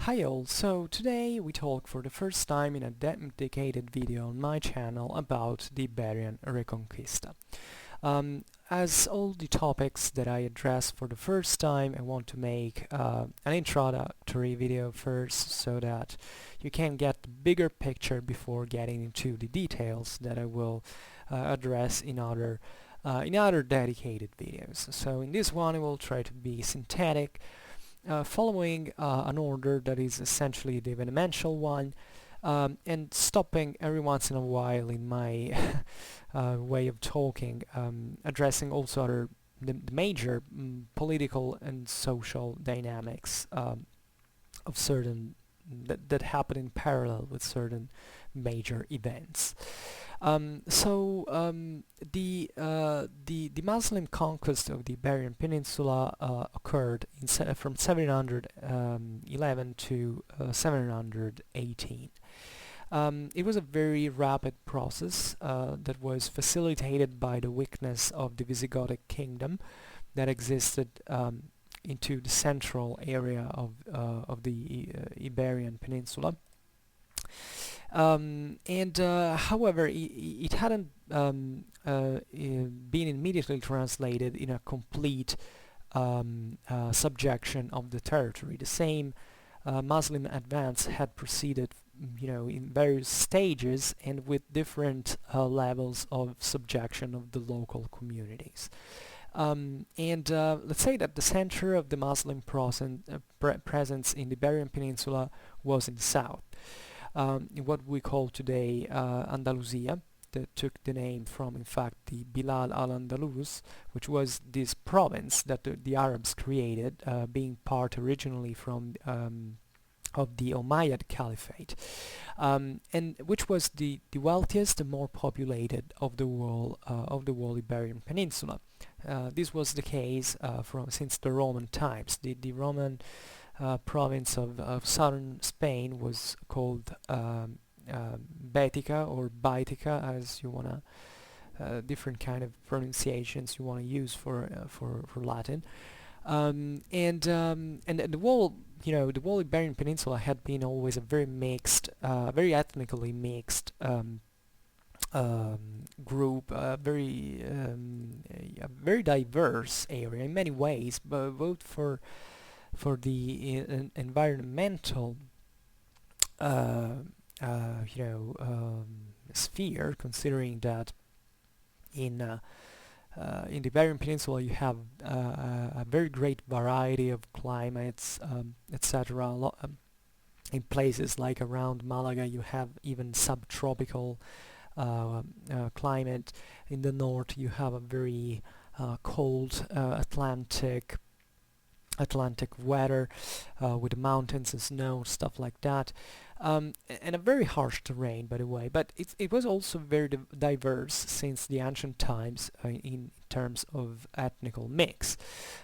Hi all, so today we talk for the first time in a dedicated video on my channel about the Iberian Reconquista. As all the topics that I address for the first time, I want to make an introductory video first so that you can get the bigger picture before getting into the details that I will address in other dedicated videos. So in this one I will try to be synthetic, following an order that is essentially the evenemential one, and stopping every once in a while in my way of talking, addressing also the major political and social dynamics of certain that happen in parallel with certain major events. The Muslim conquest of the Iberian Peninsula occurred from 711 to 718. It was a very rapid process that was facilitated by the weakness of the Visigothic kingdom that existed into the central area of the Iberian Peninsula. However, it hadn't been immediately translated in a complete subjection of the territory. The same Muslim advance had proceeded, in various stages and with different levels of subjection of the local communities. Let's say that the center of the Muslim presence in the Iberian Peninsula was in the south. What we call today Andalusia, that took the name from, in fact, the Bilad al-Andalus, which was this province that the Arabs created, being part originally from of the Umayyad Caliphate, and which was the wealthiest and more populated of the whole Iberian Peninsula. This was the case since the Roman times. The Roman province of southern Spain was called Baetica or Baetica, as you wanna different kind of pronunciations you wanna use for Latin. The whole Iberian Peninsula had been always a very mixed, very ethnically mixed group, a very diverse area in many ways, but both for the environmental sphere, considering that in the Iberian Peninsula you have a very great variety of climates, etc. In places like around Malaga you have even subtropical climate. In the north you have a very cold Atlantic weather with mountains and snow, stuff like that, and a very harsh terrain, by the way. But it was also very diverse since the ancient times in terms of ethnical mix.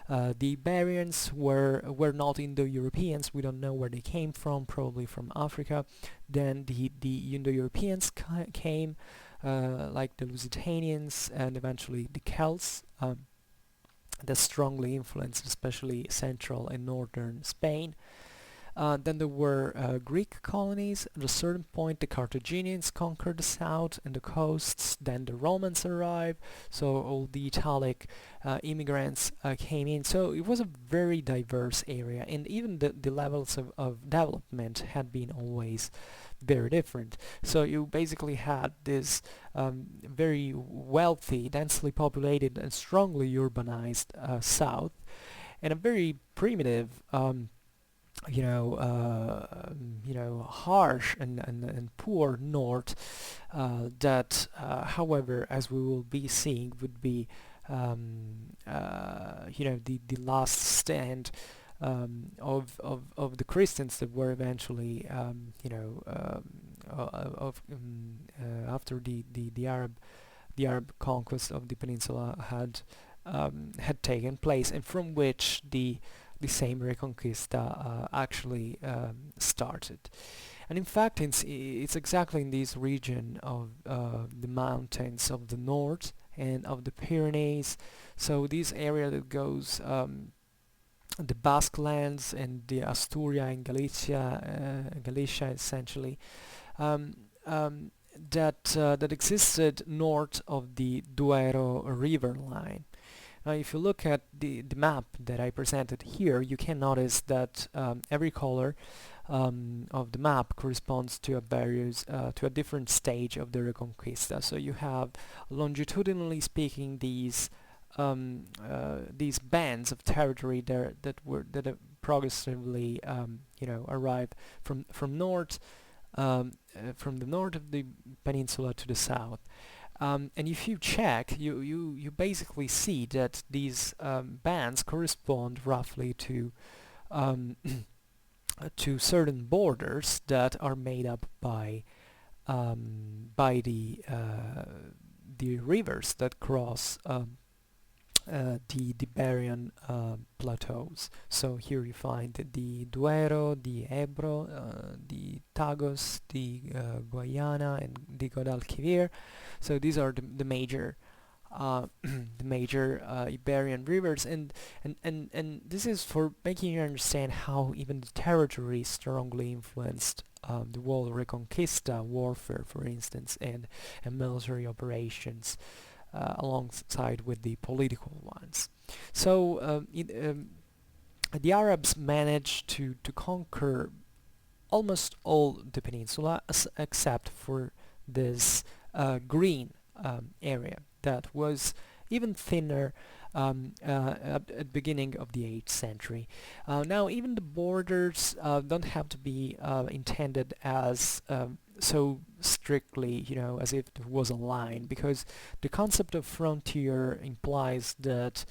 The Iberians were not Indo-Europeans. We don't know where they came from, probably from Africa. Then the Indo-Europeans came, like the Lusitanians and eventually the Celts. That strongly influenced especially central and northern Spain. Then there were Greek colonies. At a certain point the Carthaginians conquered the south and the coasts, then the Romans arrived, so all the Italic immigrants came in. So it was a very diverse area, and even the levels of development had been always very different. So you basically had this very wealthy, densely populated and strongly urbanized south, and a very primitive harsh and poor north that however, as we will be seeing, would be the last stand of the Christians that were eventually after the Arab conquest of the peninsula had taken place, and from which the same Reconquista actually started. And in fact it's exactly in this region of the mountains of the north and of the Pyrenees, so this area that goes the Basque lands and the Asturia and Galicia essentially, um, um, that existed north of the Duero river line. Now, if you look at the map that I presented here, you can notice that every color of the map corresponds to a different stage of the Reconquista. So you have, longitudinally speaking, these bands of territory there that progressively arrive from north from the north of the peninsula to the south. And if you check, you basically see that these bands correspond roughly um, to certain borders that are made up by the rivers that cross the Iberian plateaus. So here you find the Duero, the Ebro, the Tagus, the Guayana, and the Guadalquivir. So these are the major the major Iberian rivers, and this is for making you understand how even the territory strongly influenced the whole Reconquista warfare, for instance, and military operations alongside with the political ones. So the Arabs managed to conquer almost all the peninsula except for this green area that was even thinner at the beginning of the 8th century. Now even the borders don't have to be intended as so strictly, as if there was a line, because the concept of frontier implies that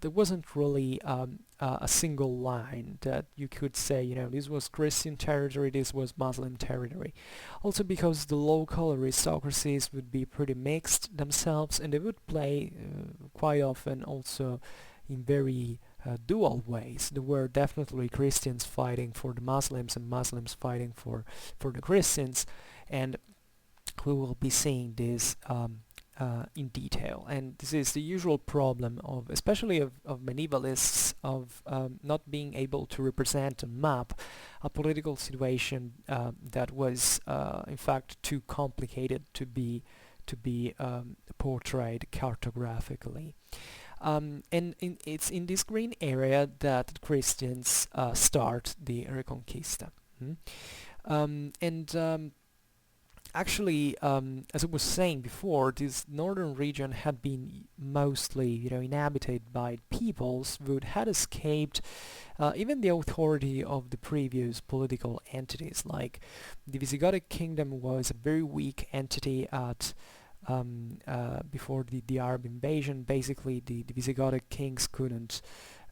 there wasn't really a single line that you could say, this was Christian territory, this was Muslim territory. Also because the local aristocracies would be pretty mixed themselves, and they would play quite often also in very dual ways. There were definitely Christians fighting for the Muslims and Muslims fighting for the Christians, and we will be seeing this in detail. And this is the usual problem of, especially of medievalists, of not being able to represent and map a political situation that was in fact too complicated to be portrayed cartographically. And it's in this green area that Christians start the Reconquista. Actually, as I was saying before, this northern region had been mostly, inhabited by peoples who had escaped even the authority of the previous political entities. Like the Visigothic kingdom was a very weak entity at before the Arab invasion. Basically, the Visigothic kings couldn't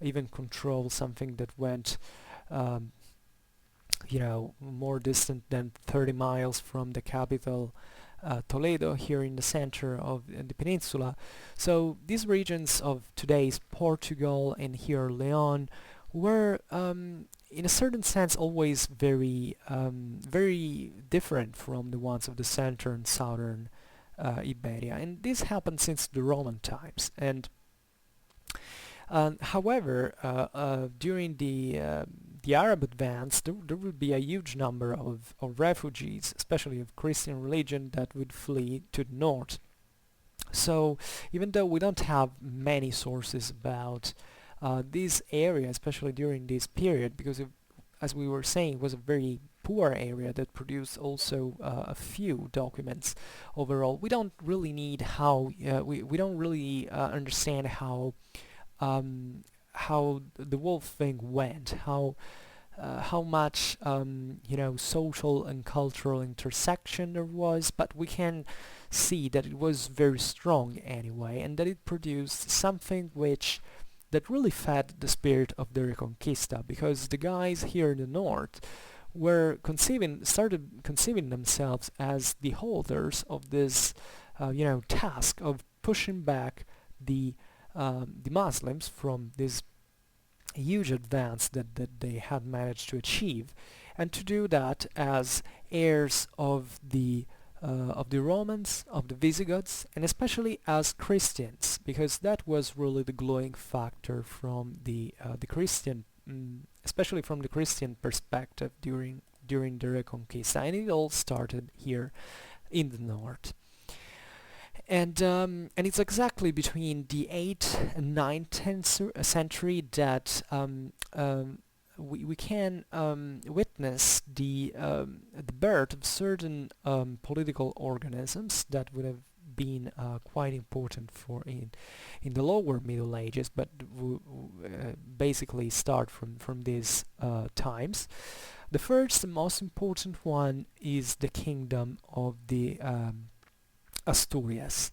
even control something that went more distant than 30 miles from the capital, Toledo, here in the center of the peninsula. So these regions of today's Portugal and here Lyon were in a certain sense always very different from the ones of the center and southern Iberia, and this happened since the Roman times. And however, during the Arab advance, there would be a huge number of refugees, especially of Christian religion, that would flee to the north. So even though we don't have many sources about this area, especially during this period, because as we were saying, it was a very poor area that produced also a few documents overall. We don't really need how we don't really understand how the whole thing went, how much social and cultural intersection there was, but we can see that it was very strong anyway, and that it produced something that really fed the spirit of the Reconquista, because the guys here in the north started conceiving themselves as the holders of this task of pushing back the Muslims from this huge advance that they had managed to achieve, and to do that as heirs of the Romans, of the Visigoths, and especially as Christians, because that was really the glowing factor from the Christian especially from the Christian perspective during the Reconquista, and it all started here in the north. And it's exactly between the 8th and 9th century that we can witness the birth of certain political organisms that would have been quite important for in the lower Middle Ages, but basically start from these times. The first and most important one is the kingdom of the Asturias.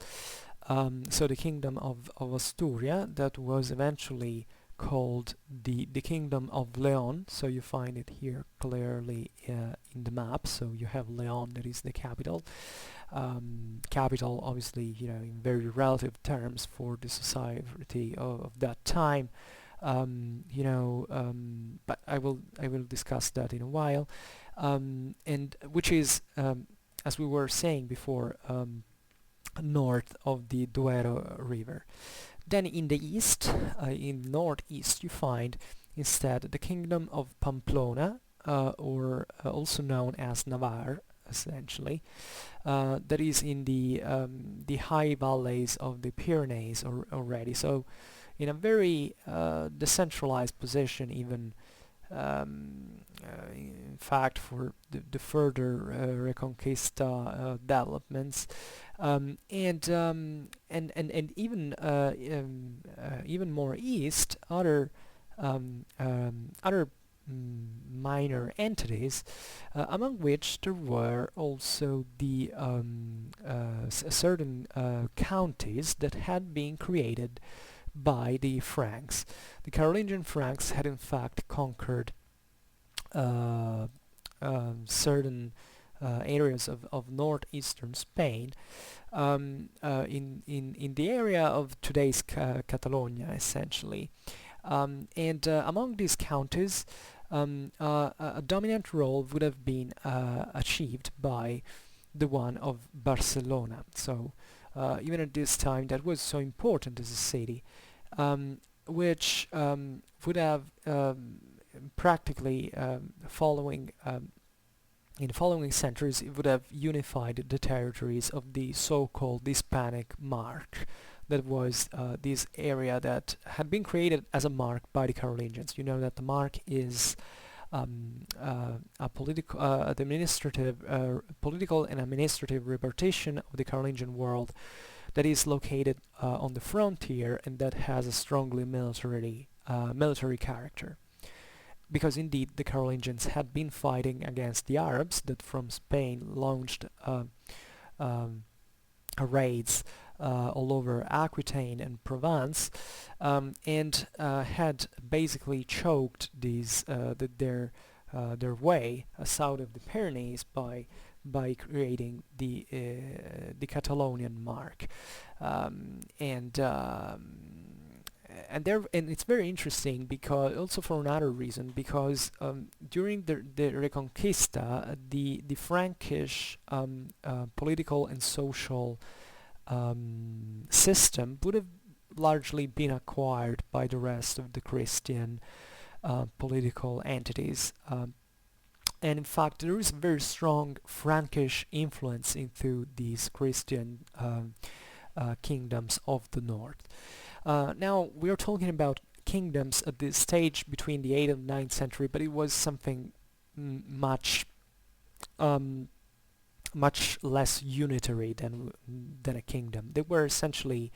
So the kingdom of Asturia, that was eventually called the kingdom of Leon. So you find it here clearly in the map. So you have Leon, that is the capital. Capital, obviously, in very relative terms for the society of that time. But I will discuss that in a while. And which is, as we were saying before, north of the Duero River. Then in the east, in northeast, you find instead the kingdom of Pamplona, or also known as Navarre, essentially. That is in the high valleys of the Pyrenees already. So, in a very decentralized position, even. In fact, for the further Reconquista developments, and even even more east, other minor entities, among which there were also the certain counties that had been created by the Franks. The Carolingian Franks had in fact conquered certain areas of northeastern Spain, in the area of today's Catalonia, essentially. And among these counties, a dominant role would have been achieved by the one of Barcelona. So even at this time, that was so important as a city, which would have practically following in the following centuries, it would have unified the territories of the so-called Hispanic Mark. That was this area that had been created as a mark by the Carolingians. You know that the mark is a political, political and administrative repartition of the Carolingian world that is located on the frontier and that has a strongly military character. Because indeed the Carolingians had been fighting against the Arabs that from Spain launched raids all over Aquitaine and Provence, and had basically choked their way south of the Pyrenees by creating the Catalonian mark, and it's very interesting because also for another reason, because during the Reconquista, the Frankish political and social system would have largely been acquired by the rest of the Christian political entities. And in fact, there is a very strong Frankish influence into these Christian kingdoms of the north. Now, we are talking about kingdoms at this stage between the 8th and 9th century, but it was something much less unitary than a kingdom. They were essentially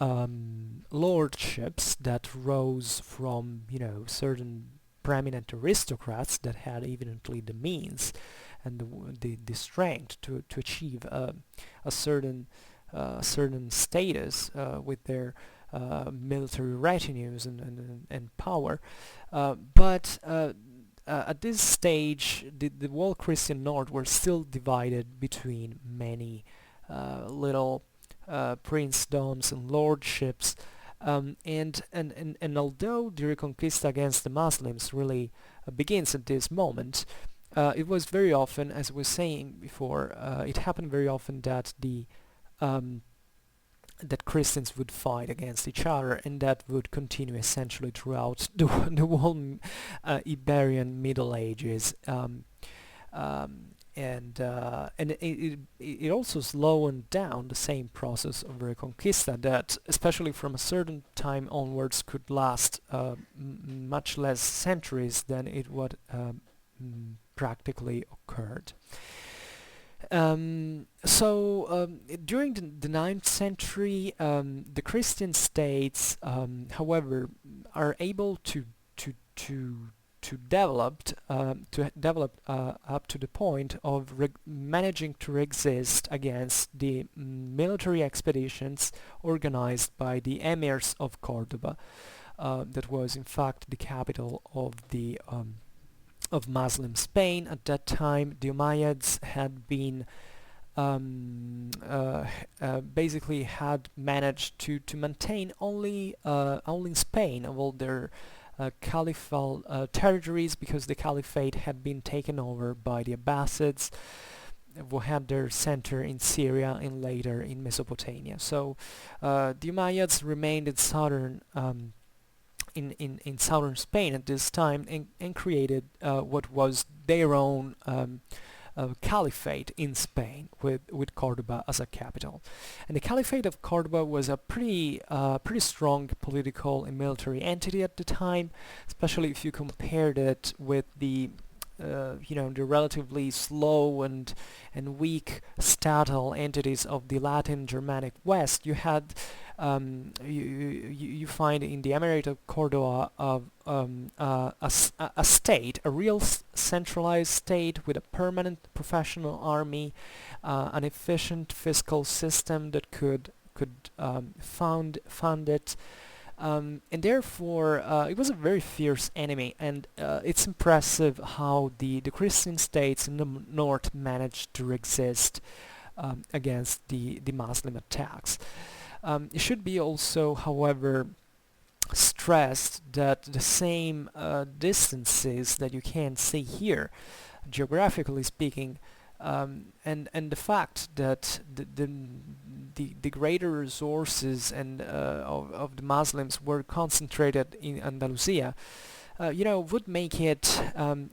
lordships that rose from, certain prominent aristocrats that had evidently the means and the strength to achieve a certain status with their military retinues and power, but at this stage the whole Christian north were still divided between many little princedoms and lordships, and although the Reconquista against the Muslims really begins at this moment, it was very often, as I was saying before, it happened very often that the that Christians would fight against each other, and that would continue essentially throughout the whole Iberian Middle Ages. And it also slowed down the same process of Reconquista that, especially from a certain time onwards, could last much less centuries than it would practically occurred. During the 9th century, the Christian states, however, are able to develop up to the point of managing to resist against the military expeditions organized by the Emirs of Cordoba. That was in fact the capital of Muslim Spain at that time. The Umayyads had been basically had managed to maintain only in Spain of all their caliphal territories, because the caliphate had been taken over by the Abbasids, who had their center in Syria and later in Mesopotamia. So the Umayyads remained in southern in southern Spain at this time, and created what was their own caliphate in Spain, with Cordoba as a capital. And the Caliphate of Cordoba was a pretty strong political and military entity at the time, especially if you compared it with the the relatively slow and weak statal entities of the Latin Germanic West. You had you find in the Emirate of Cordoba a state, a real centralized state with a permanent professional army, an efficient fiscal system that could fund it. And therefore it was a very fierce enemy, and it's impressive how the Christian states in the north managed to resist against the Muslim attacks. It should be also, however, stressed that the same distances that you can see here, geographically speaking, and the fact that the greater resources and of the Muslims were concentrated in Andalusia, would make it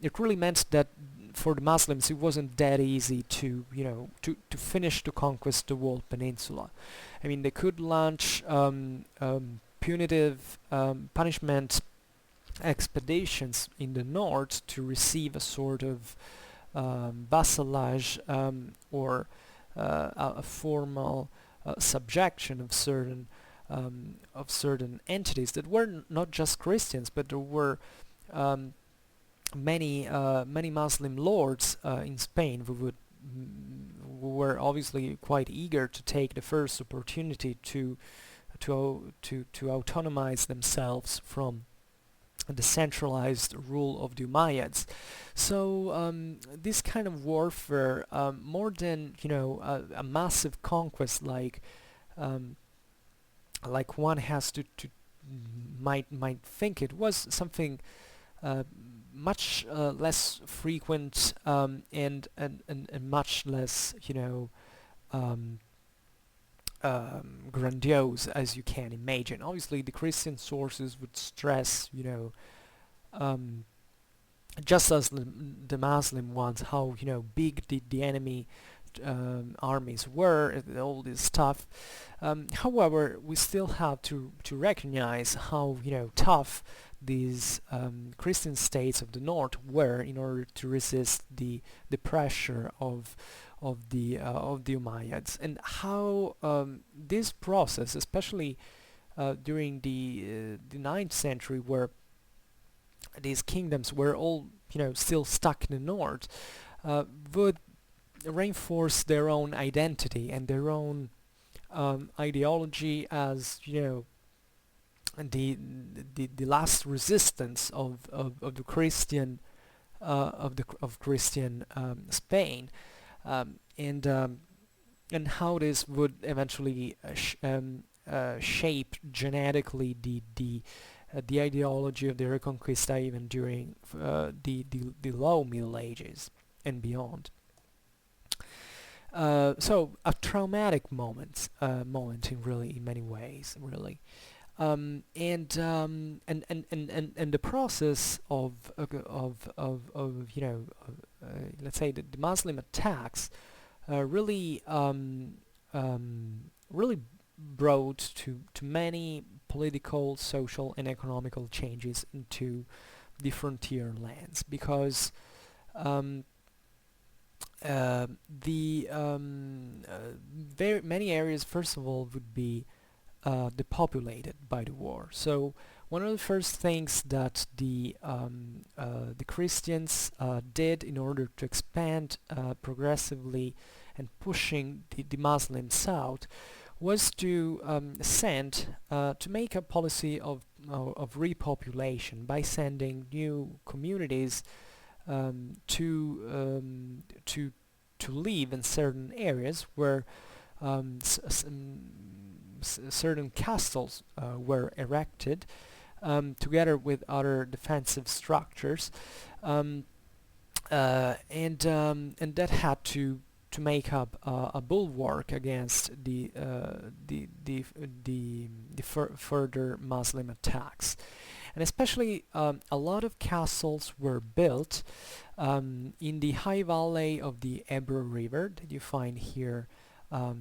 it really meant that for the Muslims it wasn't that easy to finish to conquest the whole peninsula. I mean, they could launch punitive punishment expeditions in the north to receive a sort of vassalage or a formal subjection of certain entities that were not just Christians, but there were many Muslim lords in Spain who were obviously quite eager to take the first opportunity to autonomize themselves from the centralized rule of the Umayyads. So this kind of warfare, more than a massive conquest like one has to might think, it was something much less frequent and much less grandiose as you can imagine. Obviously, the Christian sources would stress, just as the Muslim ones, how big the enemy armies were, and all this stuff. However, we still have to recognize how tough these Christian states of the north were in order to resist the pressure of the Umayyads, and how this process, especially during the 9th century, where these kingdoms were all still stuck in the north, would reinforce their own identity and their own ideology as the last resistance of the Christian of Christian Spain, and how this would eventually shape genetically the ideology of the Reconquista even during the low Middle Ages and beyond. So a traumatic moment in really in many ways, really. And the process of let's say the Muslim attacks really really brought to many political, social, and economical changes into the frontier lands because um, the very many areas first of all would be depopulated by the war. So one of the first things that the Christians did in order to expand progressively and pushing the Muslims south was to to make a policy of repopulation by sending new communities to live in certain areas where certain castles were erected together with other defensive structures, um, and that had to make up a bulwark against the further Muslim attacks. And especially a lot of castles were built in the high valley of the Ebro River that you find here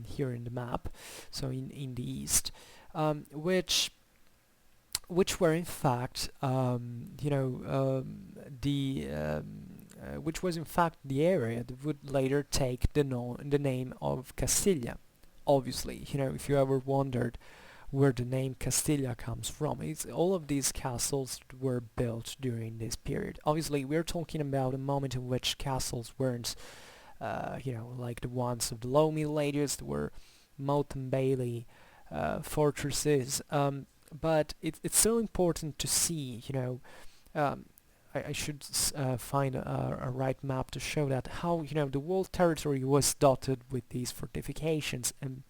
here in the map, so in the east, which were in fact which was in fact the area that would later take the name of Castilla. Obviously, if you ever wondered where the name Castilla comes from, it's all of these castles were built during this period. Obviously, we're talking about a moment in which castles weren't like the ones of the Low Middle Ages. There were motte and bailey fortresses, but it's so important to see, um, I should find a right map to show that how the whole territory was dotted with these fortifications, and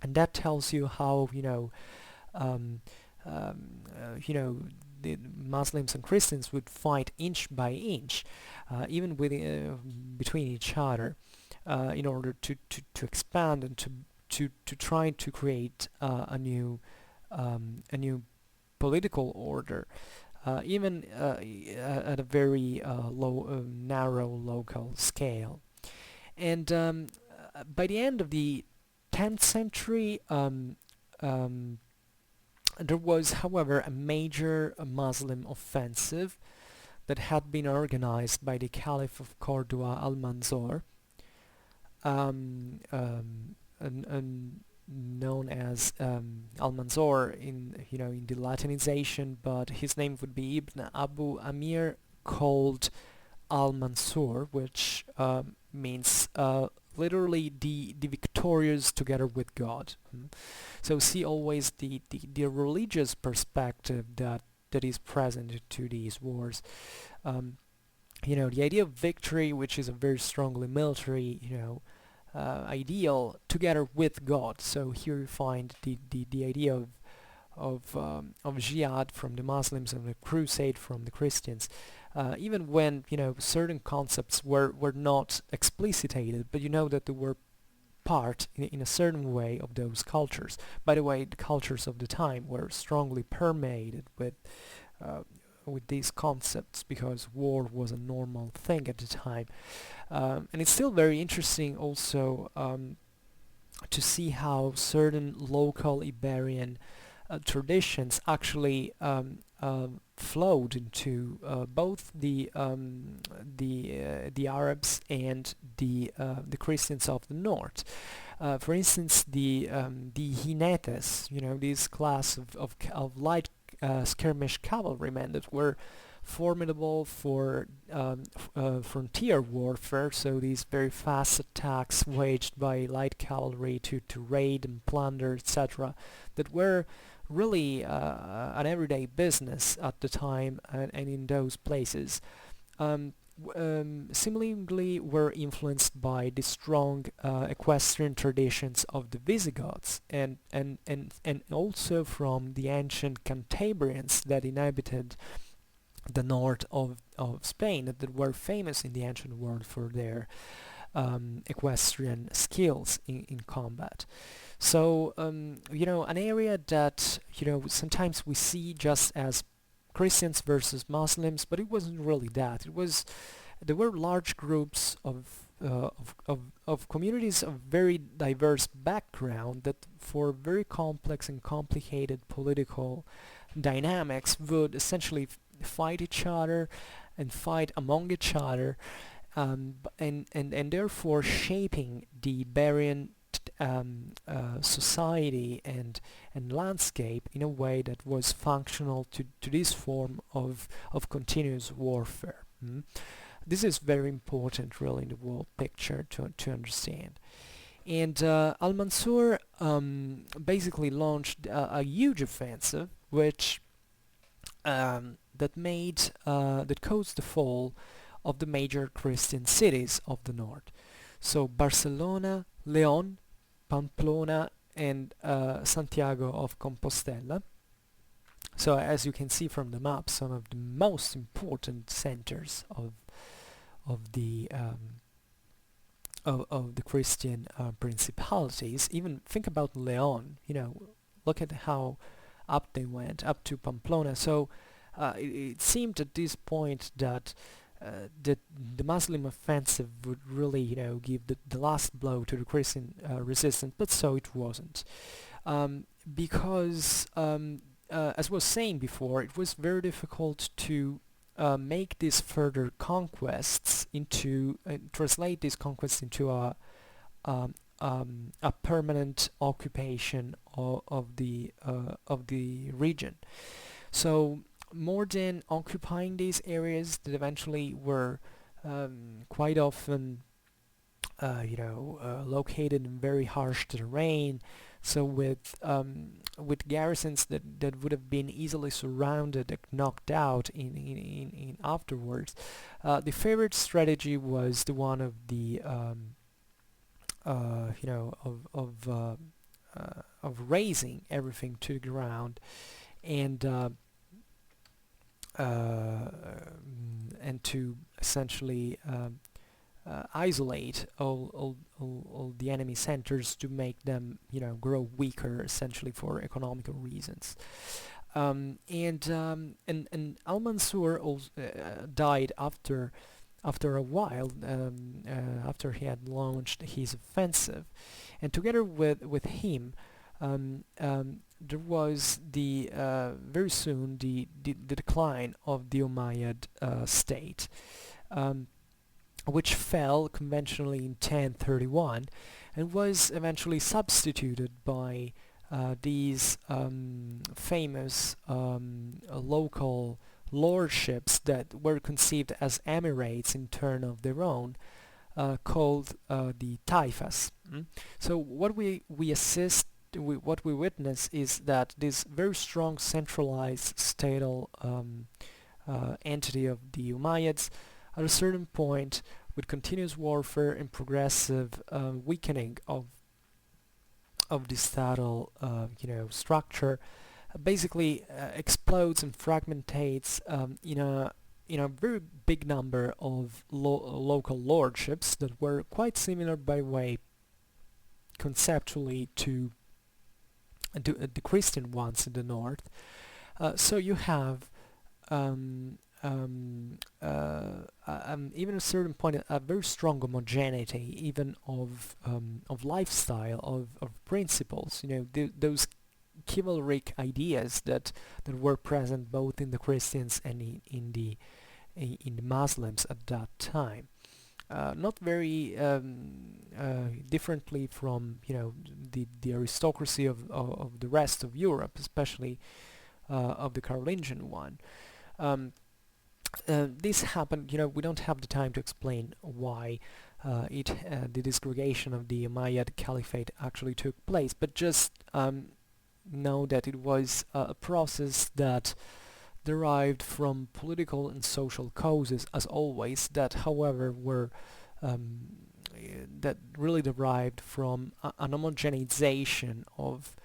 that tells you how um, the Muslims and Christians would fight inch by inch, even with between each other, in order to expand and to try to create a new political order, even at a very narrow local scale. And by the end of the 10th century, there was, however, a major Muslim offensive that had been organized by the Caliph of Cordoba, Al-Mansur, and known as Al-Mansur in the Latinization, but his name would be Ibn Abu Amir, called Al-Mansur, which means literally the victorious together with God. So see always the religious perspective that is present to these wars. The idea of victory, which is a very strongly military, ideal, together with God. So here you find the idea of jihad from the Muslims and the crusade from the Christians, even when certain concepts were not explicitated, but that they were part in a certain way of those cultures. By the way, the cultures of the time were strongly permeated with these concepts because war was a normal thing at the time, and it's still very interesting also to see how certain local Iberian traditions actually flowed into both the Arabs and the Christians of the north. For instance, the jinetes, this class of light skirmish cavalrymen that were formidable for frontier warfare, so these very fast attacks waged by light cavalry to raid and plunder, etc., that were really an everyday business at the time and in those places. Similarly were influenced by the strong equestrian traditions of the Visigoths and also from the ancient Cantabrians that inhabited the north of Spain, that were famous in the ancient world for their equestrian skills in combat. So an area that sometimes we see just as Christians versus Muslims, but it wasn't really that. There were large groups of communities of very diverse background that, for very complex and complicated political dynamics, would essentially fight each other and fight among each other, and therefore shaping the Iberian society and landscape in a way that was functional to this form of continuous warfare. This is very important really in the world picture to understand. And Al-Mansur basically launched a huge offensive which that caused the fall of the major Christian cities of the north. So Barcelona, Lyon, Pamplona, and Santiago of Compostela. So as you can see from the map, some of the most important centers of the Christian principalities. Even think about Leon. Look at how up they went, up to Pamplona. So it seemed at this point that the Muslim offensive would really, give the last blow to the Christian resistance, but so it wasn't, because as was saying before, it was very difficult to make these further conquests into translate these conquests into a permanent occupation of the region. So more than occupying these areas that eventually were quite often located in very harsh terrain, so with garrisons that would have been easily surrounded and knocked out in afterwards, the favorite strategy was the one of the of razing everything to the ground and to essentially isolate all the enemy centers to make them grow weaker, essentially for economical reasons. And Al-Mansur died after a while, after he had launched his offensive, and together with him there was very soon the decline of the Umayyad state, which fell conventionally in 1031 and was eventually substituted by these famous local lordships that were conceived as emirates in turn of their own, called the taifas. So what we witness is that this very strong centralized statal entity of the Umayyads, at a certain point, with continuous warfare and progressive weakening of the statal structure, basically explodes and fragmentates in a very big number of local lordships that were quite similar by way conceptually to the Christian ones in the north. So you have even a certain point a very strong homogeneity even of lifestyle, of principles, those chivalric ideas that were present both in the Christians and in the Muslims at that time. Not very differently from the aristocracy of the rest of Europe, especially of the Carolingian one. This happened, we don't have the time to explain why the disgregation of the Umayyad Caliphate actually took place, but just know that it was a process that derived from political and social causes, as always, that however were that really derived from an homogenization of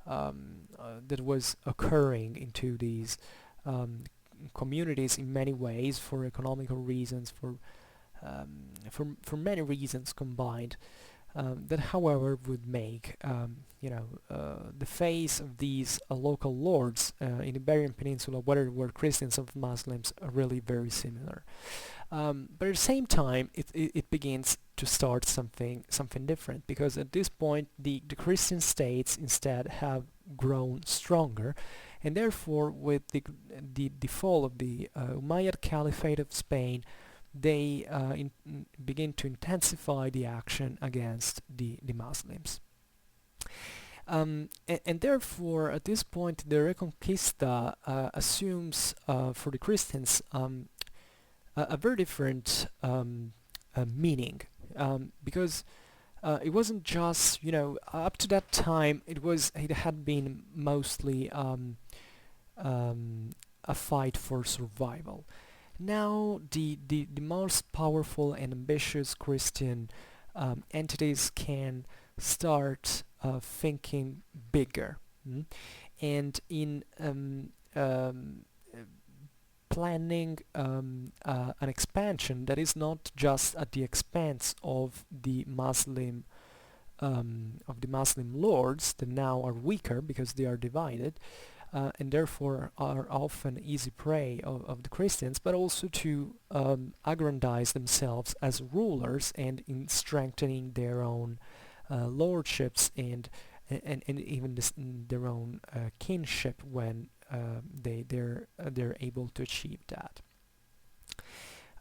that was occurring into these communities in many ways, for economical reasons, for for many reasons combined, that however would make the face of these local lords in Iberian Peninsula, whether they were Christians or Muslims, are really very similar. But at the same time, it begins to start something different, because at this point the Christian states instead have grown stronger, and therefore with the fall of the Umayyad Caliphate of Spain, they begin to intensify the action against the Muslims. And therefore, at this point, the Reconquista assumes for the Christians a very different meaning, because it wasn't just, up to that time it had been mostly a fight for survival. Now the most powerful and ambitious Christian entities can start thinking bigger, and in planning an expansion that is not just at the expense of the Muslim lords that now are weaker because they are divided, and therefore are often easy prey of the Christians, but also to aggrandize themselves as rulers and in strengthening their own lordships and even their own kinship when they're able to achieve that.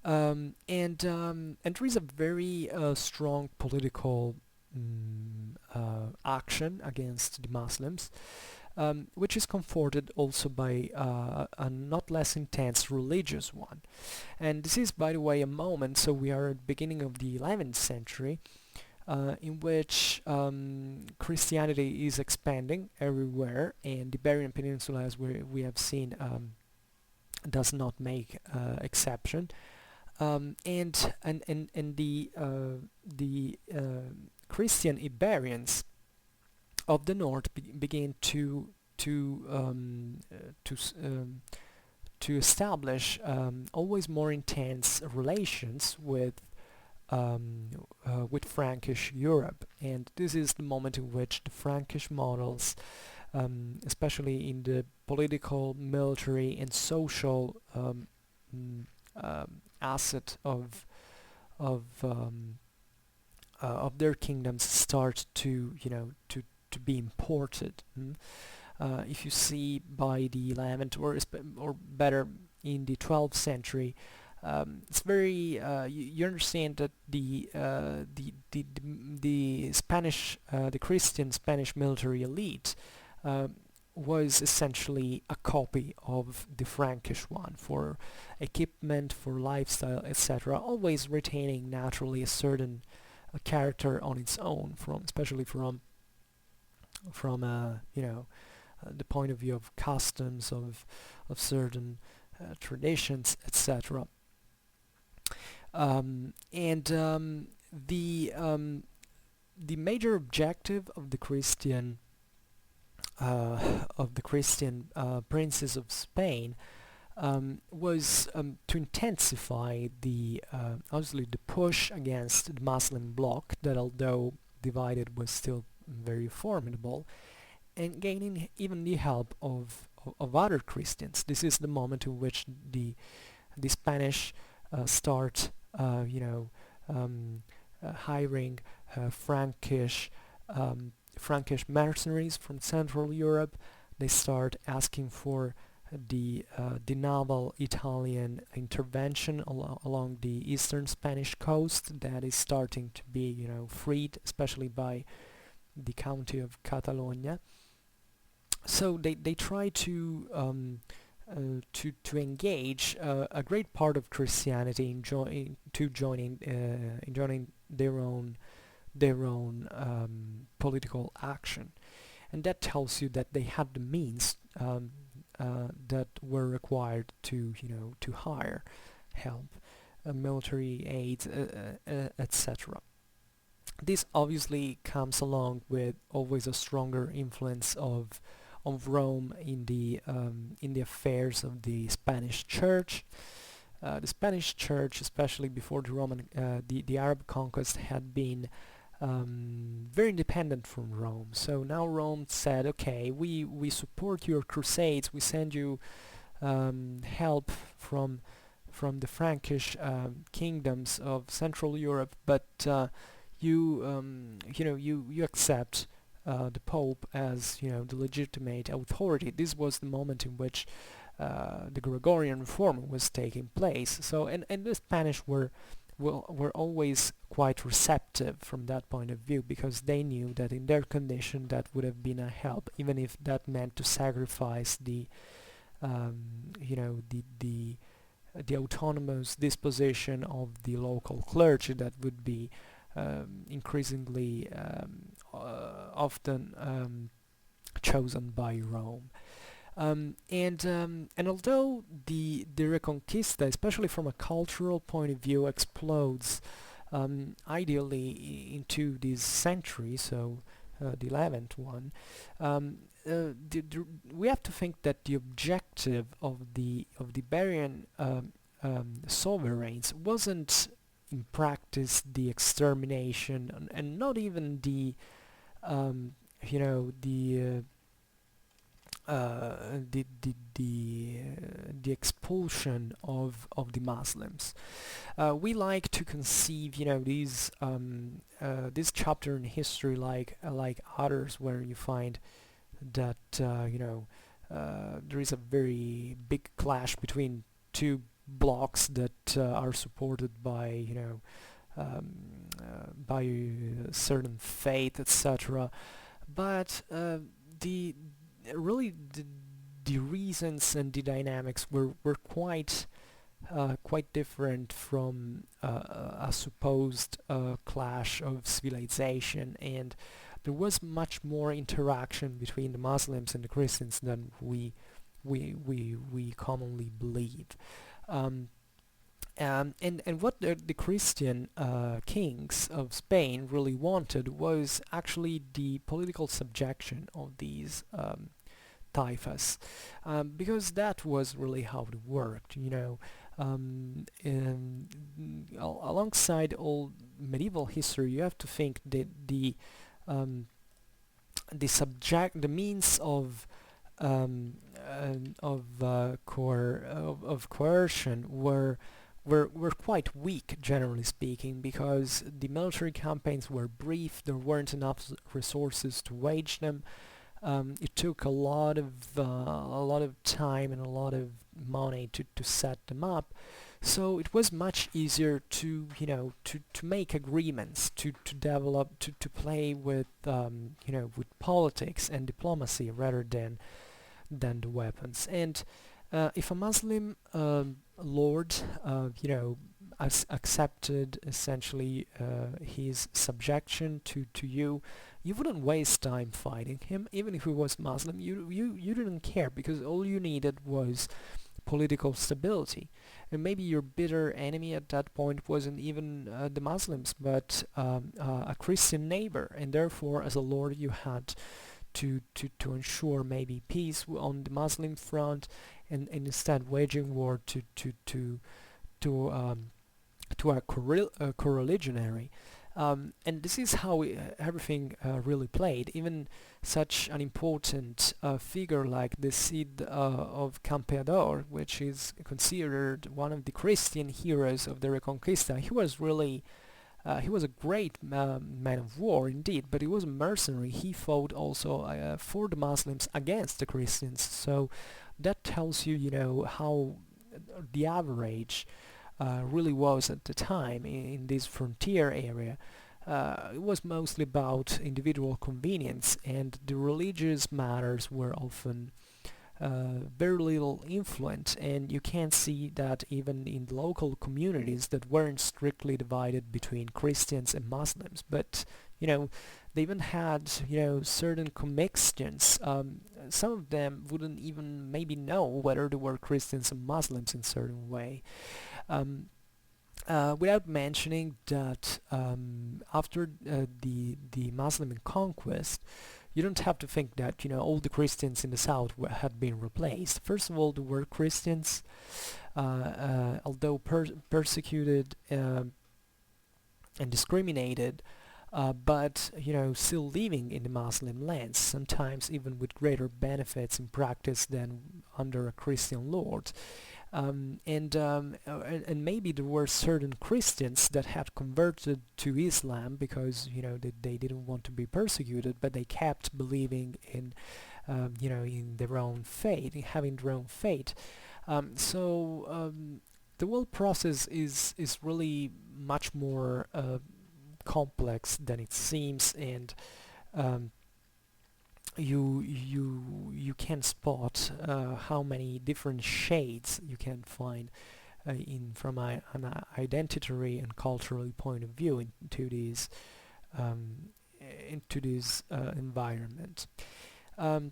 And there is a very strong political action against the Muslims, which is comforted also by a not less intense religious one. And this is, by the way, a moment, so we are at the beginning of the 11th century, in which Christianity is expanding everywhere, and the Iberian Peninsula, as we have seen, does not make exception. And the Christian Iberians of the north begin to establish always more intense relations with Frankish Europe, and this is the moment in which the Frankish models, especially in the political, military, and social asset of their kingdoms, start to be imported. If you see by the 11th or better in the 12th century, it's very you understand that the Spanish the Christian Spanish military elite was essentially a copy of the Frankish one for equipment, for lifestyle, etc., always retaining naturally a certain character on its own, especially from the point of view of customs, of certain traditions, etc. The major objective of the Christian princes of Spain was to intensify obviously the push against the Muslim bloc that, although divided, was still very formidable, and gaining even the help of other Christians. This is the moment in which the Spanish start hiring Frankish mercenaries from Central Europe. They start asking for the naval Italian intervention along the eastern Spanish coast that is starting to be freed, especially by the county of Catalonia. So they try to engage a great part of Christianity in joining their own political action, and that tells you that they had the means that were required to hire help, military aids, etc. This obviously comes along with always a stronger influence of Rome in the affairs of the Spanish Church, the Spanish Church, especially before the Arab conquest, had been very independent from Rome. So now Rome said, okay, we support your crusades, we send you help from the Frankish kingdoms of Central Europe, but you accept the Pope as the legitimate authority. This was the moment in which the Gregorian reform was taking place. So and the Spanish were always quite receptive from that point of view, because they knew that in their condition that would have been a help, even if that meant to sacrifice the autonomous disposition of the local clergy that would be increasingly often chosen by Rome. And although the Reconquista, especially from a cultural point of view, explodes ideally into this century, so the 11th one, we have to think that the objective of the Iberian sovereigns wasn't in practice the extermination, and not even the the expulsion of the Muslims. We like to conceive, this chapter in history like others, where you find that there is a very big clash between two blocks that are supported by by a certain faith, etc. But the really the reasons and the dynamics were quite different from a supposed clash of civilization, and there was much more interaction between the Muslims and the Christians than we commonly believe. And what the Christian kings of Spain really wanted was actually the political subjection of these taifas, because that was really how it worked. Alongside all medieval history, you have to think that the means of coercion were quite weak, generally speaking, because the military campaigns were brief. There weren't enough resources to wage them. It took a lot of time and a lot of money to set them up. So it was much easier to make agreements, to develop, to play with with politics and diplomacy rather than the weapons. And if a Muslim lord accepted essentially his subjection to you, you wouldn't waste time fighting him. Even if he was Muslim, you didn't care, because all you needed was political stability. And maybe your bitter enemy at that point wasn't even the Muslims, but a Christian neighbor, and therefore as a lord you had to ensure maybe peace on the Muslim front, and instead waging war to a co-religionary. And this is how everything really played. Even such an important figure like the Cid of Campeador, which is considered one of the Christian heroes of the Reconquista, he was really he was a great man of war indeed, but he was a mercenary. He fought also for the Muslims against the Christians. So that tells you, how the average really was at the time in this frontier area. It was mostly about individual convenience, and the religious matters were often very little influence, and you can see that even in the local communities that weren't strictly divided between Christians and Muslims, but they even had certain commixtions. Some of them wouldn't even maybe know whether they were Christians or Muslims in certain way. Without mentioning that after the Muslim conquest, you don't have to think that all the Christians in the south had been replaced. First of all, there were Christians, although persecuted and discriminated, but still living in the Muslim lands, sometimes even with greater benefits in practice than under a Christian lord. And maybe there were certain Christians that had converted to Islam because they didn't want to be persecuted, but they kept believing in in their own faith, in having their own faith. So the whole process is really much more complex than it seems, and you can spot how many different shades you can find from an identitary and cultural point of view into this environment. Let's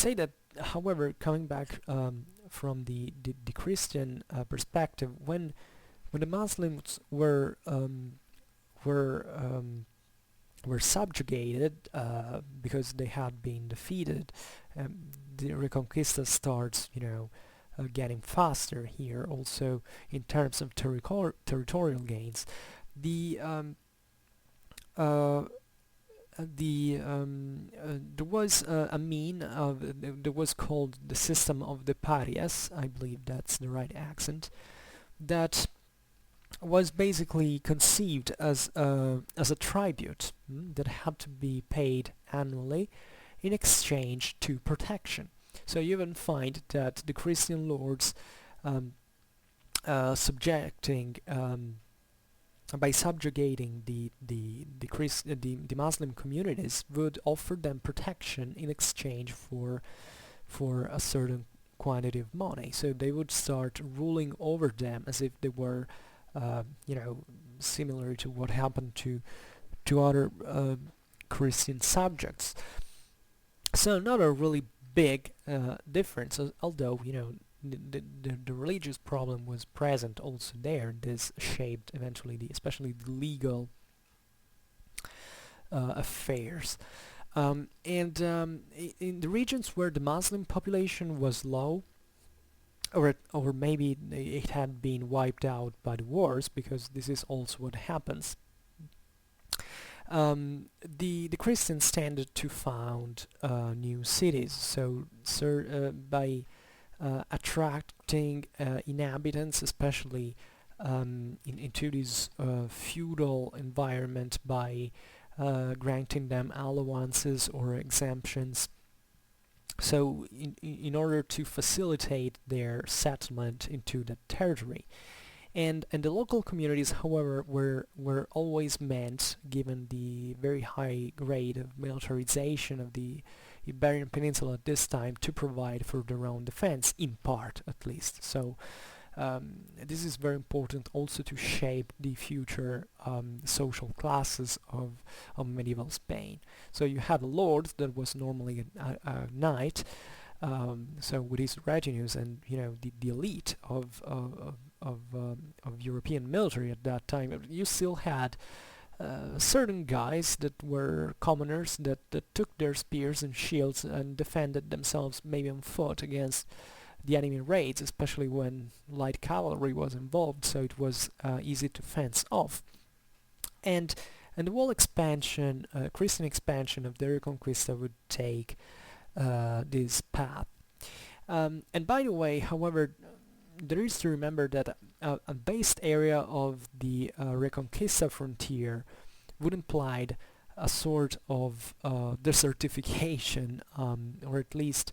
say that, however, coming back from the Christian perspective, when the Muslims were subjugated because they had been defeated, the Reconquista starts, getting faster here. Also, in terms of territorial gains, there was there was called the system of the Pious, I believe that's the right accent, that was basically conceived as a tribute that had to be paid annually in exchange to protection. So you even find that the Christian lords by subjugating the Muslim communities would offer them protection in exchange for a certain quantity of money. So they would start ruling over them as if they were similar to what happened to other Christian subjects. So not a really big difference, although the religious problem was present also there. This shaped eventually especially the legal affairs. In the regions where the Muslim population was low, or maybe it had been wiped out by the wars, because this is also what happens. The Christians tended to found new cities, so by attracting inhabitants, especially into this feudal environment, by granting them allowances or exemptions. So in order to facilitate their settlement into the territory. And the local communities, however, were always meant, given the very high grade of militarization of the Iberian Peninsula at this time, to provide for their own defense, in part at least. So this is very important also to shape the future social classes of medieval Spain. So you had a lord that was normally a knight, so with his retinues, and the elite of European military at that time. You still had certain guys that were commoners that took their spears and shields and defended themselves, maybe on foot, against the enemy raids, especially when light cavalry was involved, so it was easy to fence off. And the whole expansion, Christian expansion of the Reconquista, would take this path. And by the way, however, there is to remember that a based area of the Reconquista frontier would imply a sort of desertification, or at least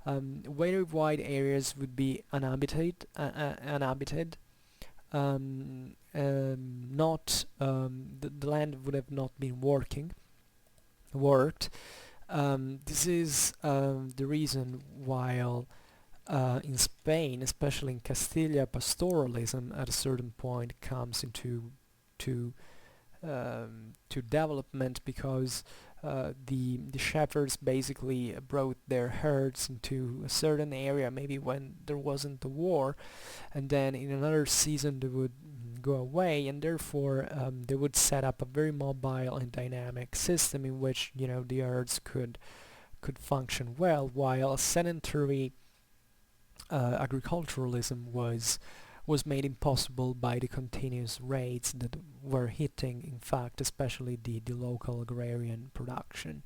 very wide areas would be uninhabited, not the land would have not been worked. This is the reason why in Spain, especially in Castilla, pastoralism at a certain point comes into development, because the shepherds basically brought their herds into a certain area, maybe when there wasn't a war, and then in another season they would go away, and therefore they would set up a very mobile and dynamic system in which the earths could function well, while sedentary agriculturalism was made impossible by the continuous rates that were hitting, in fact, especially the local agrarian production.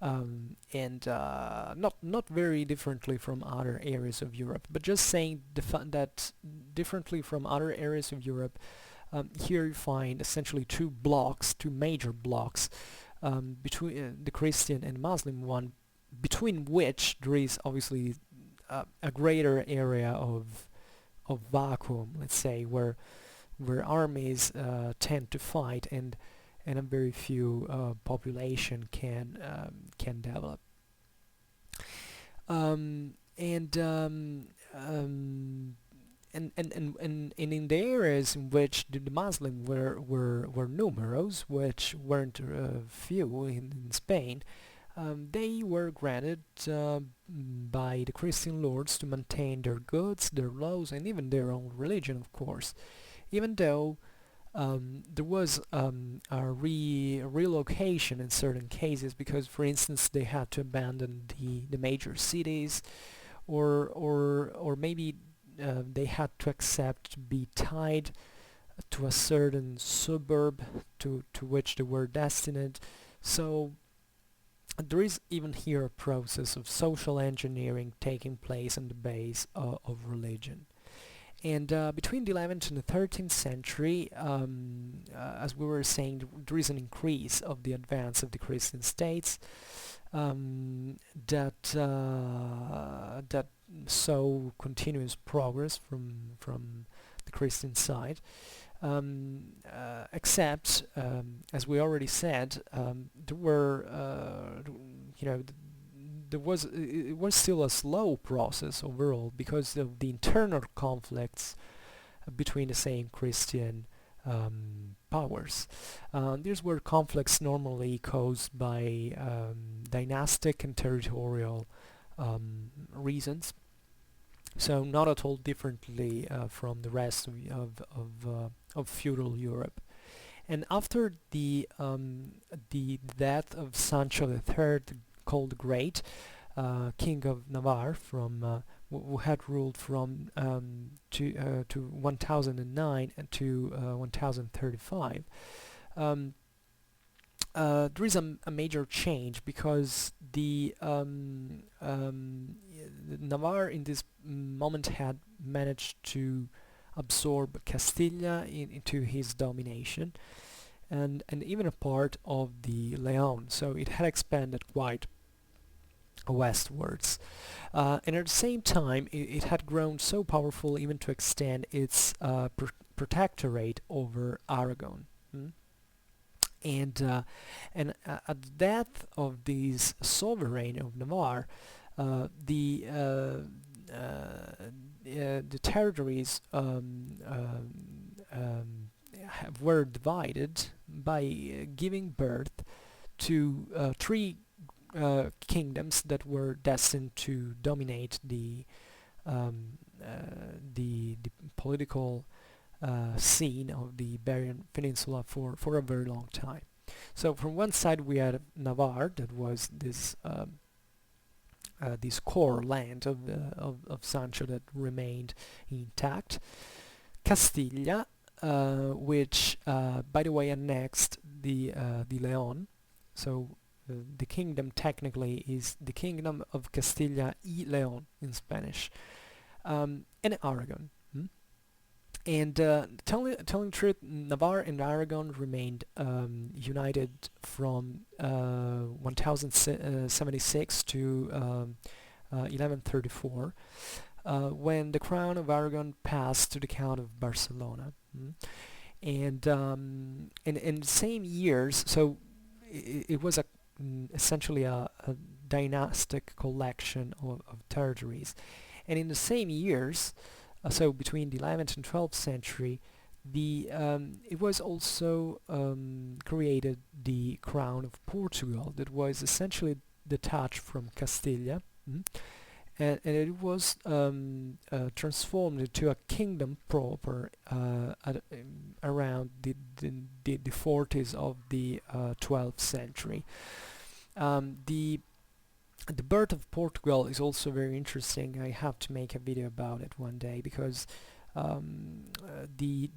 And not very differently from other areas of Europe, but just saying that differently from other areas of Europe, here you find essentially two major blocks, between the Christian and Muslim one, between which there is obviously a greater area of vacuum, let's say, where armies tend to fight, and a very few population can develop. And in the areas in which the Muslim were numerous, which weren't few in Spain, they were granted by the Christian lords to maintain their goods, their laws, and even their own religion, of course, even though there was a relocation in certain cases, because, for instance, they had to abandon the major cities, or maybe they had to accept to be tied to a certain suburb to which they were destined. So there is even here a process of social engineering taking place on the base of religion. And between the 11th and the 13th century, as we were saying, there is an increase of the advance of the Christian states that saw continuous progress from the Christian side. Except, as we already said, there were, it was still a slow process overall because of the internal conflicts between the same Christian powers. These were conflicts normally caused by dynastic and territorial reasons. So not at all differently from the rest of feudal Europe. And after the death of Sancho III, called the Great, King of Navarre, who had ruled from to 1009 to 1035, there is a major change because the Navarre in this moment had managed to absorb Castilla into his domination, and even a part of the Lyon, so it had expanded quite westwards. And at the same time, it had grown so powerful even to extend its protectorate over Aragon. And at the death of this sovereign of Navarre, the territories were divided by giving birth to three kingdoms that were destined to dominate the political scene of the Iberian Peninsula for a very long time. So from one side we had Navarre, that was this core land of Sancho that remained intact. Castilla, which by the way annexed the Leon. So the kingdom technically is the Kingdom of Castilla y León in Spanish, and Aragon. And telling truth, Navarre and Aragon remained united from 1076 to 1134, when the crown of Aragon passed to the Count of Barcelona. And in the same years, so it was essentially a dynastic collection of territories. And in the same years, so between the 11th and 12th century, it was also created the crown of Portugal, that was essentially detached from Castilla, and it was transformed into a kingdom proper the 40s of the 12th century. The birth of Portugal is also very interesting. I have to make a video about it one day, because the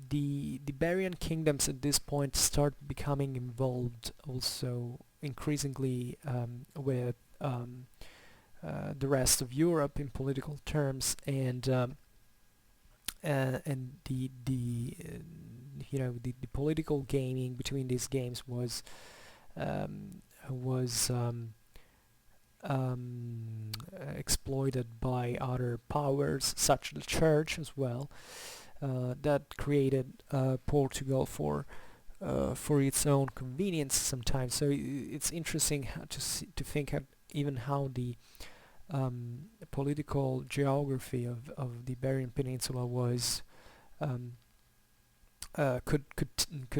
Iberian kingdoms at this point start becoming involved also increasingly with the rest of Europe in political terms, and the political gaming between these games was exploited by other powers, such as the church as well, that created Portugal for its own convenience sometimes. So it's interesting to think even how the political geography of the Iberian Peninsula was could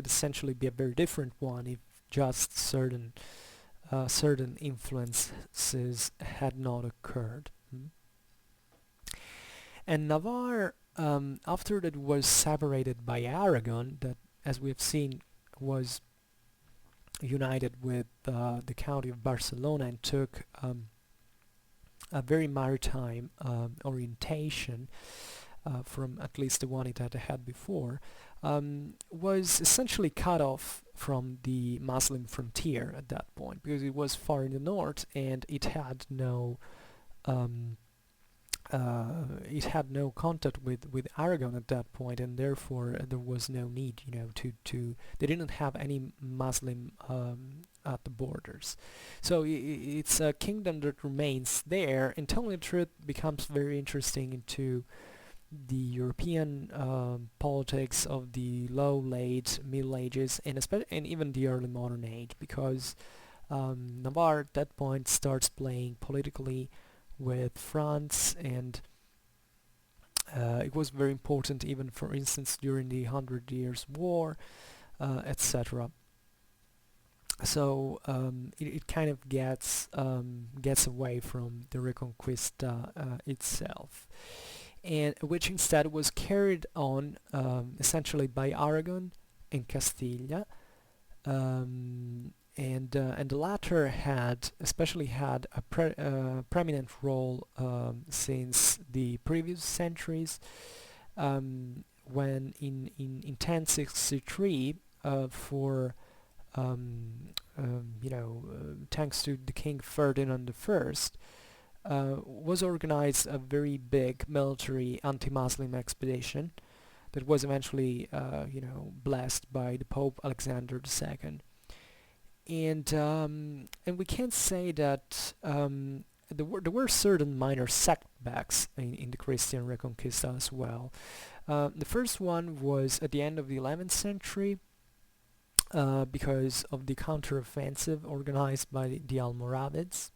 essentially be a very different one if just certain influences had not occurred. And Navarre, after that, was separated by Aragon, that, as we have seen, was united with the county of Barcelona and took a very maritime orientation from at least the one it had before, was essentially cut off from the Muslim frontier at that point, because it was far in the north and it had no contact with Aragon at that point, and therefore there was no need, they didn't have any Muslim at the borders. So it's a kingdom that remains there, and telling the truth becomes very interesting into the European politics of the late Middle Ages, and even the early modern age, because Navarre at that point starts playing politically with France, and it was very important even, for instance, during the 100 Years' War, etc. So it kind of gets away from the Reconquista itself, and which instead was carried on essentially by Aragon and Castilla, and the latter especially had a prominent role since the previous centuries, when in 1063, thanks to the King Ferdinand I, was organized a very big military anti-Muslim expedition that was eventually blessed by the Pope Alexander II. And we can say that there were certain minor setbacks in the Christian Reconquista as well. The first one was at the end of the 11th century, because of the counteroffensive organized by the Almoravids.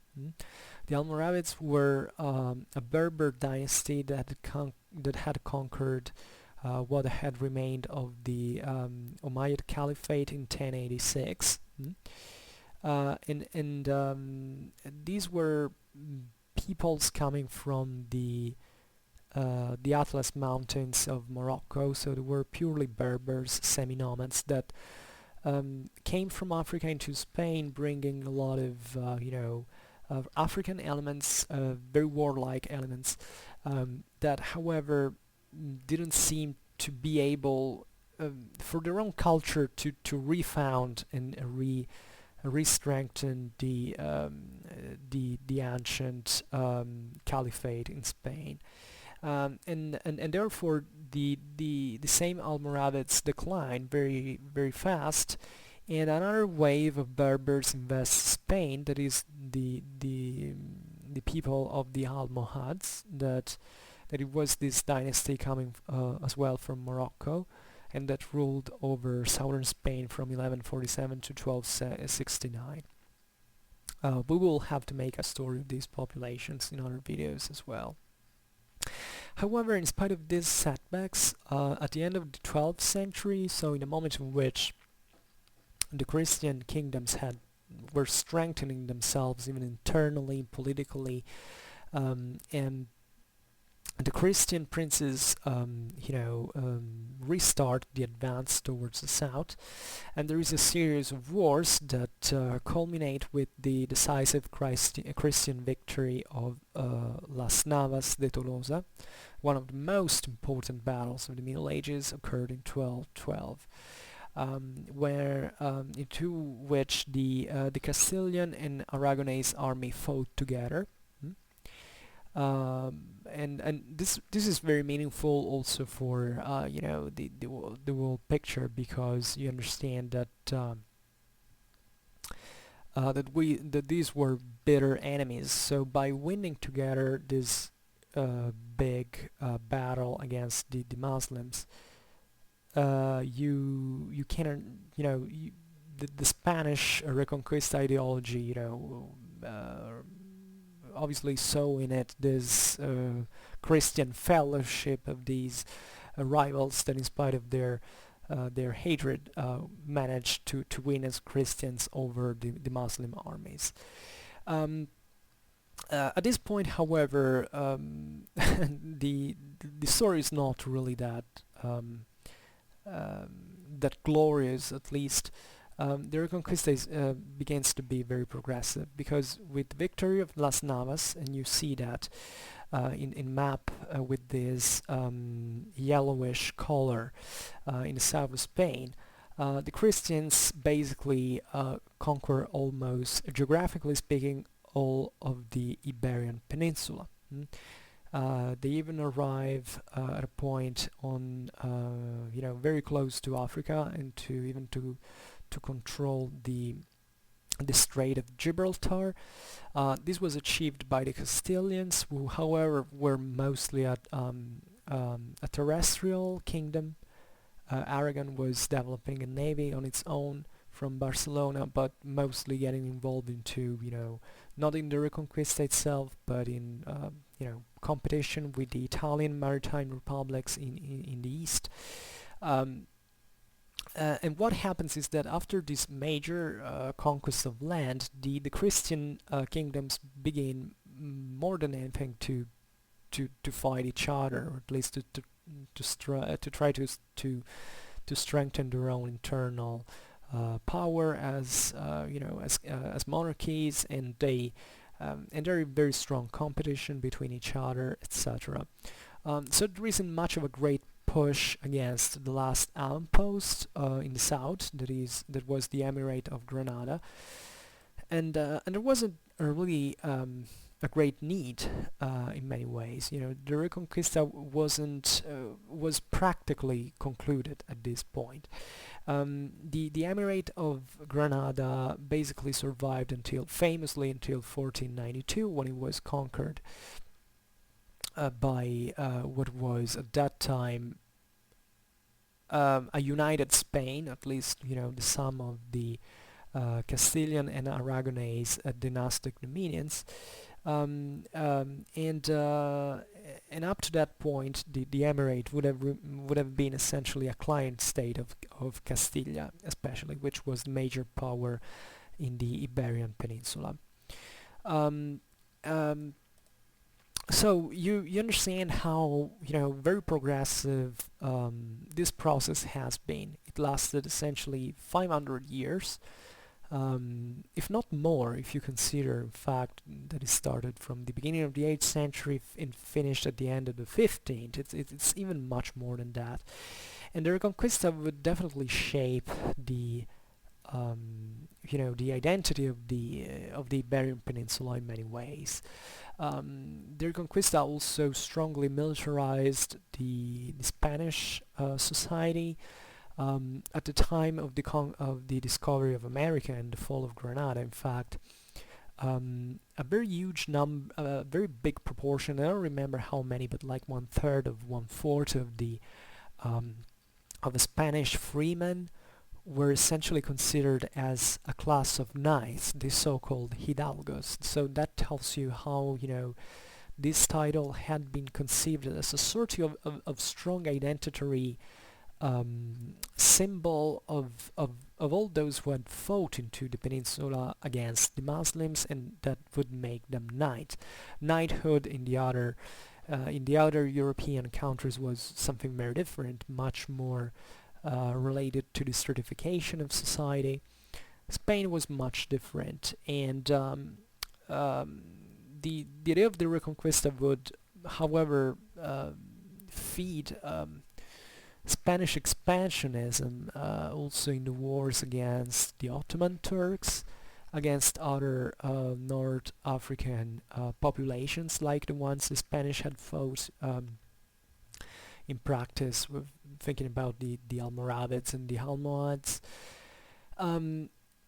The Almoravids were a Berber dynasty that had conquered what had remained of the Umayyad Caliphate in 1086. And these were peoples coming from the Atlas Mountains of Morocco, so they were purely Berbers, semi-nomads that came from Africa into Spain, bringing a lot of of African elements, very warlike elements, that however didn't seem to be able for their own culture to refound and re-strengthen the ancient caliphate in Spain, and therefore the same Almoravids declined very very fast, and another wave of Berbers invests Spain, that is the people of the Almohads, that it was this dynasty coming as well from Morocco, and that ruled over southern Spain from 1147 to 1269. We will have to make a story of these populations in other videos as well. However, in spite of these setbacks, at the end of the 12th century, so in a moment in which the Christian kingdoms were strengthening themselves even internally, politically, and the Christian princes, restart the advance towards the south, and there is a series of wars that culminate with the decisive Christian victory of Las Navas de Tolosa. One of the most important battles of the Middle Ages occurred in 1212. Into which the Castilian and Aragonese army fought together. And this is very meaningful also for the whole picture, because you understand that these were bitter enemies. So by winning together this big battle against the Muslims, you can the Spanish Reconquista ideology obviously saw in it this Christian fellowship of these rivals that, in spite of their hatred, managed to win as Christians over the Muslim armies. At this point, however, the story is not really that that glorious, at least. The Reconquista begins to be very progressive, because with the victory of Las Navas, and you see that in map with this yellowish color in the south of Spain, the Christians basically conquer almost, geographically speaking, all of the Iberian Peninsula. They even arrive at a point on, very close to Africa, and to control the Strait of Gibraltar. This was achieved by the Castilians, who, however, were mostly a terrestrial kingdom. Aragon was developing a navy on its own from Barcelona, but mostly getting involved into, not in the Reconquista itself, but in, competition with the Italian maritime republics in the east. And what happens is that after this major conquest of land, the Christian kingdoms begin, more than anything, to fight each other, or at least to try to strengthen their own internal power as as monarchies, and there is very strong competition between each other, etc. So there isn't much of a great push against the last outpost in the south, that was the Emirate of Granada, and there wasn't really a great need in many ways. The Reconquista was practically concluded at this point. The Emirate of Granada basically survived famously until 1492, when it was conquered by what was at that time a united Spain, at least the sum of the Castilian and Aragonese dynastic dominions, and up to that point, the Emirate would have been essentially a client state of Castilla, especially, which was the major power in the Iberian Peninsula. So you understand how very progressive this process has been. It lasted essentially 500 years, if not more, if you consider, in fact, that it started from the beginning of the 8th century and finished at the end of the 15th. It's even much more than that. And the Reconquista would definitely shape the the identity of the Iberian Peninsula in many ways. The Reconquista also strongly militarized the Spanish society. At the time of the discovery of America and the fall of Granada, in fact, a very huge a very big proportion, I don't remember how many, but like 1/3 of 1/4 of the Spanish freemen were essentially considered as a class of knights, the so-called hidalgos. So that tells you how this title had been conceived as a sort of strong identitary symbol of all those who had fought into the peninsula against the Muslims, and that would make them knighthood in the other In the other European countries was something very different, much more related to the stratification of society. Spain was much different, and the idea of the Reconquista would, however, feed Spanish expansionism also in the wars against the Ottoman Turks, against other North African populations like the ones the Spanish had fought in practice, with thinking about the Almoravids and the Almohads,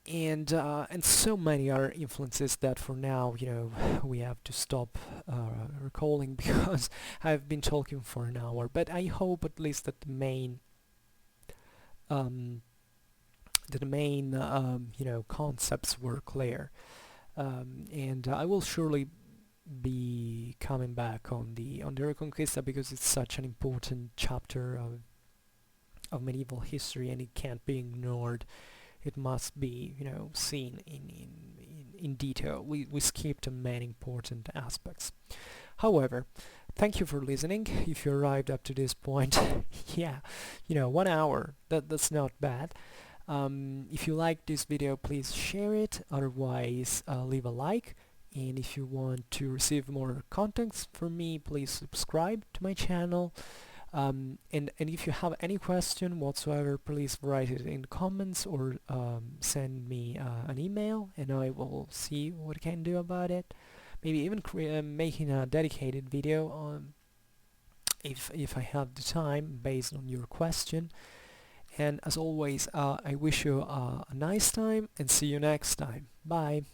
and so many other influences that for now, we have to stop recalling because I've been talking for an hour. But I hope at least that the main concepts were clear, and I will surely be coming back on the Reconquista because it's such an important chapter of medieval history, and it can't be ignored. It must be, seen in detail. We skipped many important aspects. However, thank you for listening. If you arrived up to this point, yeah, 1 hour. That's not bad. If you like this video, please share it. Otherwise, leave a like. And if you want to receive more content from me, please subscribe to my channel. And if you have any question whatsoever, please write it in the comments or send me an email, and I will see what I can do about it. Maybe even making a dedicated video on if I have the time based on your question. And as always, I wish you a nice time and see you next time. Bye.